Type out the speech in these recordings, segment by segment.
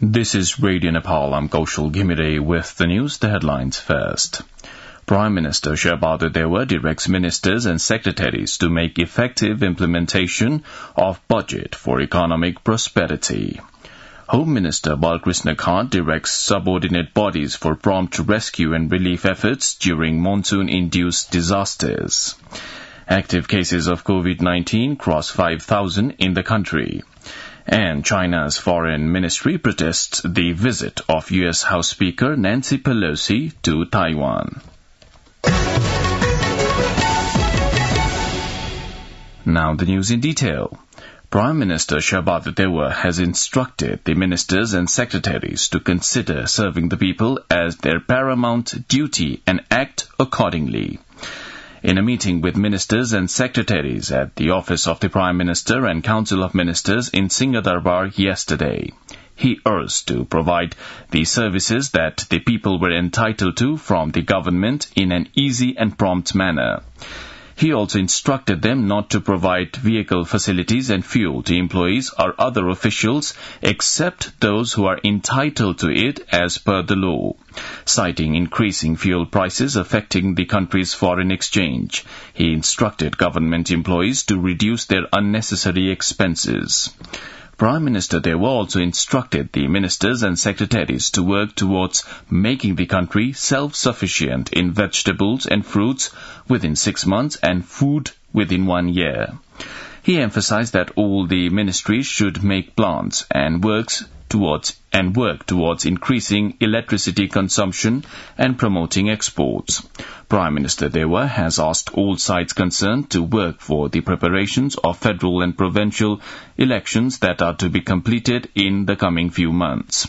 This is Radio Nepal. I'm Kaushal Ghimire with the news. The headlines first. Prime Minister Sherbahadur Deva directs ministers and secretaries to make effective implementation of budget for economic prosperity. Home Minister Balkrishna Khan directs subordinate bodies for prompt rescue and relief efforts during monsoon-induced disasters. Active cases of COVID-19 cross 5,000 in the country. And China's foreign ministry protests the visit of U.S. House Speaker Nancy Pelosi to Taiwan. Now the news in detail. Prime Minister Sherbahadur Deva has instructed the ministers and secretaries to consider serving the people as their paramount duty and act accordingly. In a meeting with ministers and secretaries at the office of the Prime Minister and Council of Ministers in Singh Durbar yesterday, he urged to provide the services that the people were entitled to from the government in an easy and prompt manner. He also instructed them not to provide vehicle facilities and fuel to employees or other officials except those who are entitled to it as per the law. Citing increasing fuel prices affecting the country's foreign exchange, he instructed government employees to reduce their unnecessary expenses. Prime Minister Deva also instructed the ministers and secretaries to work towards making the country self-sufficient in vegetables and fruits within 6 months and food within 1 year. He emphasized that all the ministries should make plans and work towards increasing electricity consumption and promoting exports. Prime Minister Deva has asked all sides concerned to work for the preparations of federal and provincial elections that are to be completed in the coming few months.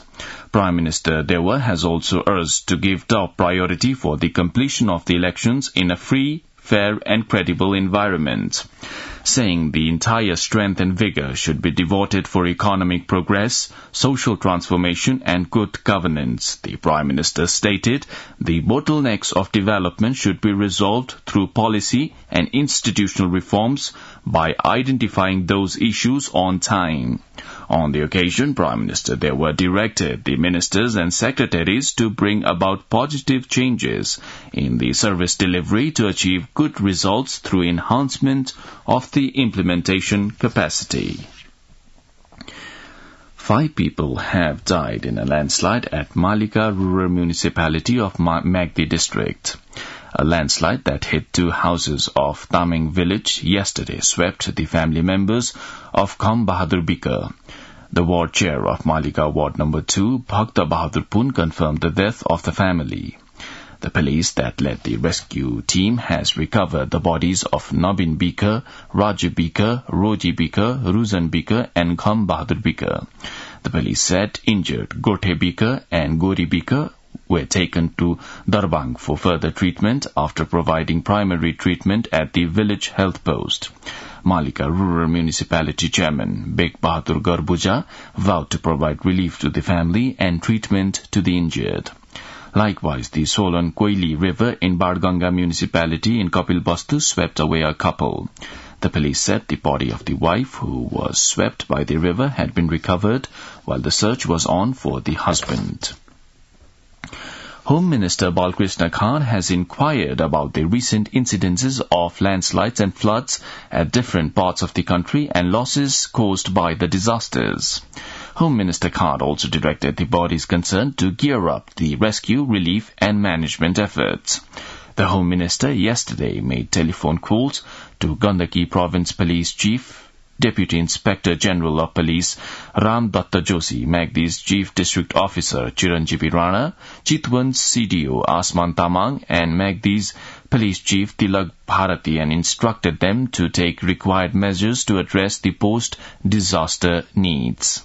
Prime Minister Deva has also urged to give top priority for the completion of the elections in a free, fair and credible environment, saying the entire strength and vigor should be devoted for economic progress, social transformation and good governance. The Prime Minister stated the bottlenecks of development should be resolved through policy and institutional reforms by identifying those issues on time. On the occasion, Prime Minister Deva directed the ministers and secretaries to bring about positive changes in the service delivery to achieve good results through enhancement of the implementation capacity. 5 people have died in a landslide at Malika Rural Municipality of Magdi district. A landslide that hit 2 houses of Tameng village yesterday swept the family members of Kham Bahadur Bika. The ward chair of Malika Ward Number 2, Bhakta Bahadur Pun, confirmed the death of the family. The police that led the rescue team has recovered the bodies of Nabin Bika, Raju Bika, Roji Bika, Ruzan Bika and Kham Bahadur Bika. The police said injured Gorthe Bika and Gori Bika were taken to Darbang for further treatment after providing primary treatment at the village health post. Malika Rural Municipality Chairman Beg Bahadur Garbuja vowed to provide relief to the family and treatment to the injured. Likewise, the Solon Koili River in Barganga Municipality in Kapilbastu swept away a couple. The police said the body of the wife, who was swept by the river, had been recovered, while the search was on for the husband. Home Minister Balkrishna Khan has inquired about the recent incidences of landslides and floods at different parts of the country and losses caused by the disasters. Home Minister Khan also directed the bodies concerned to gear up the rescue, relief and management efforts. The Home Minister yesterday made telephone calls to Gandaki Province Police Chief, Deputy Inspector General of Police Ram Datta Joshi, Magdi's Chief District Officer Chiranjeevi Rana, Chitwan's CDO Asman Tamang and Magdi's Police Chief Tilak Bharati and instructed them to take required measures to address the post-disaster needs.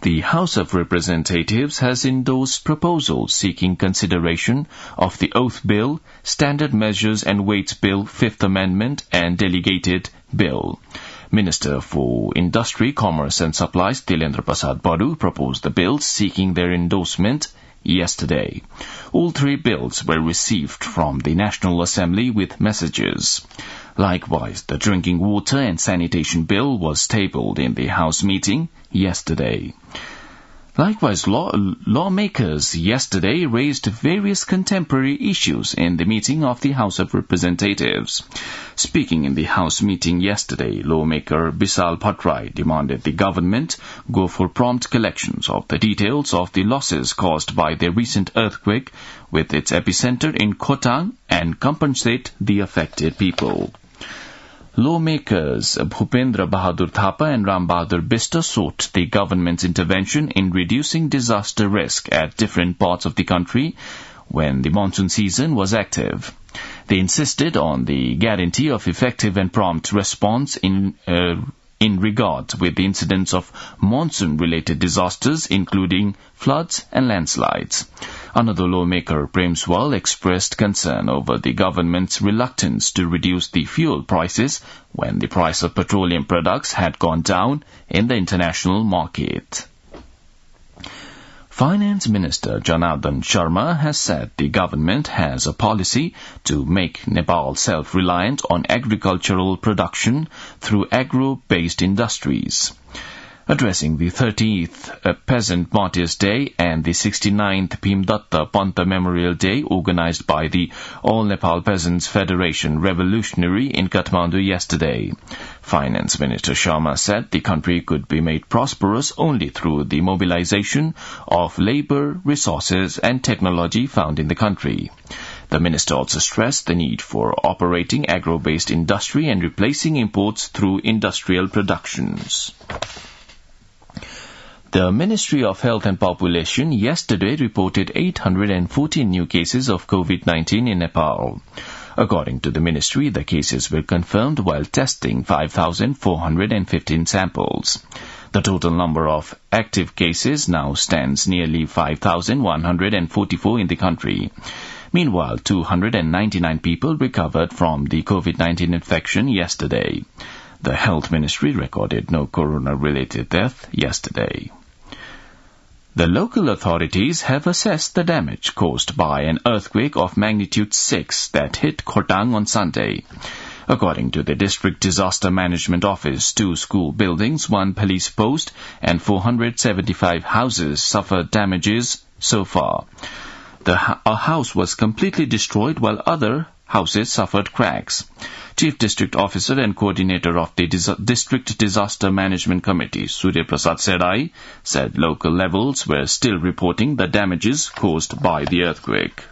The House of Representatives has endorsed proposals seeking consideration of the Oath Bill, Standard Measures and Weights Bill, Fifth Amendment and Delegated Bill. Minister for Industry, Commerce and Supplies Tilendra Prasad Badu proposed the bills seeking their endorsement yesterday. All 3 bills were received from the National Assembly with messages. Likewise, the Drinking Water and Sanitation Bill was tabled in the House meeting yesterday. Likewise, lawmakers yesterday raised various contemporary issues in the meeting of the House of Representatives. Speaking in the House meeting yesterday, lawmaker Bisal Bhattrai demanded the government go for prompt collections of the details of the losses caused by the recent earthquake with its epicenter in Khotang and compensate the affected people. Lawmakers Bhupendra Bahadur Thapa and Ram Bahadur Bista sought the government's intervention in reducing disaster risk at different parts of the country when the monsoon season was active. They insisted on the guarantee of effective and prompt response in regard with the incidents of monsoon-related disasters, including floods and landslides. Another lawmaker, Prem Swal, expressed concern over the government's reluctance to reduce the fuel prices when the price of petroleum products had gone down in the international market. Finance Minister Janardhan Sharma has said the government has a policy to make Nepal self-reliant on agricultural production through agro-based industries. Addressing the 30th Peasant Martyrs Day and the 69th Bhimdatta Panta Memorial Day organized by the All Nepal Peasants Federation Revolutionary in Kathmandu yesterday, Finance Minister Sharma said the country could be made prosperous only through the mobilization of labor, resources and technology found in the country. The minister also stressed the need for operating agro-based industry and replacing imports through industrial productions. The Ministry of Health and Population yesterday reported 814 new cases of COVID-19 in Nepal. According to the ministry, the cases were confirmed while testing 5,415 samples. The total number of active cases now stands nearly 5,144 in the country. Meanwhile, 299 people recovered from the COVID-19 infection yesterday. The Health Ministry recorded no corona-related death yesterday. The local authorities have assessed the damage caused by an earthquake of magnitude 6 that hit Khotang on Sunday. According to the District Disaster Management Office, 2 school buildings, 1 police post, and 475 houses suffered damages so far. A house was completely destroyed while other houses suffered cracks. Chief District Officer and Coordinator of the District Disaster Management Committee, Surya Prasad Serai, said local levels were still reporting the damages caused by the earthquake.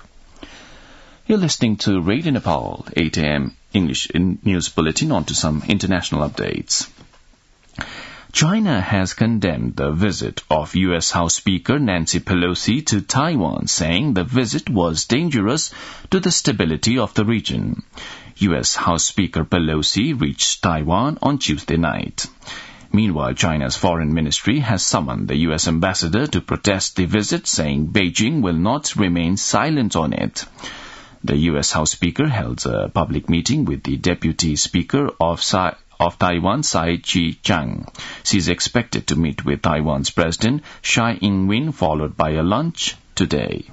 You're listening to Radio Nepal, 8 a.m. English News Bulletin. On to some international updates. China has condemned the visit of U.S. House Speaker Nancy Pelosi to Taiwan, saying the visit was dangerous to the stability of the region. U.S. House Speaker Pelosi reached Taiwan on Tuesday night. Meanwhile, China's foreign ministry has summoned the U.S. ambassador to protest the visit, saying Beijing will not remain silent on it. The U.S. House Speaker held a public meeting with the Deputy Speaker of Taiwan, Tsai Chi-chang. She is expected to meet with Taiwan's President Tsai Ing-wen, followed by a lunch today.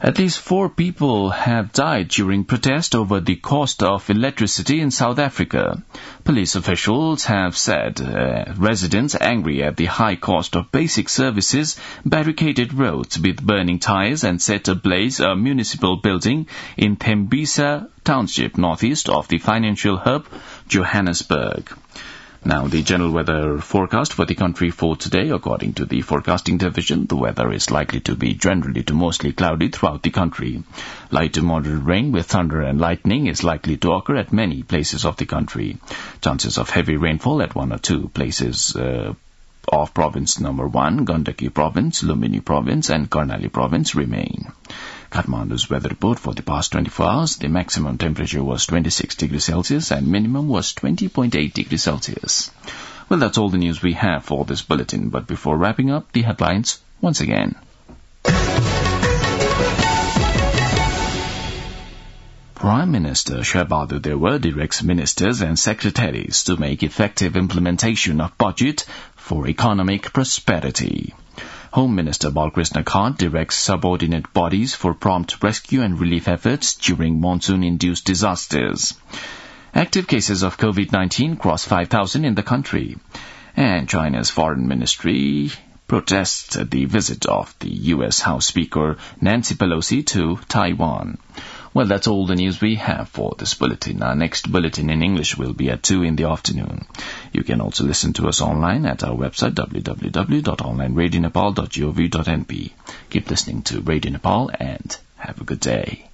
At least 4 people have died during protest over the cost of electricity in South Africa. Police officials have said residents angry at the high cost of basic services barricaded roads with burning tires and set ablaze a municipal building in Tembisa Township, northeast of the financial hub, Johannesburg. Now, the general weather forecast for the country for today. According to the forecasting division, the weather is likely to be generally to mostly cloudy throughout the country. Light to moderate rain with thunder and lightning is likely to occur at many places of the country. Chances of heavy rainfall at 1 or 2 places of Province number 1, Gandaki Province, Lumbini Province and Karnali Province remain. Kathmandu's weather report for the past 24 hours, the maximum temperature was 26 degrees Celsius and minimum was 20.8 degrees Celsius. Well, that's all the news we have for this bulletin, but before wrapping up, the headlines once again. Prime Minister Shahbadu Dewa directs ministers and secretaries to make effective implementation of budget for economic prosperity. Home Minister Balkrishna Khan directs subordinate bodies for prompt rescue and relief efforts during monsoon-induced disasters. Active cases of COVID-19 cross 5,000 in the country. And China's foreign ministry protests the visit of the U.S. House Speaker Nancy Pelosi to Taiwan. Well, that's all the news we have for this bulletin. Our next bulletin in English will be at 2 in the afternoon. You can also listen to us online at our website www.onlineradionepal.gov.np. Keep listening to Radio Nepal and have a good day.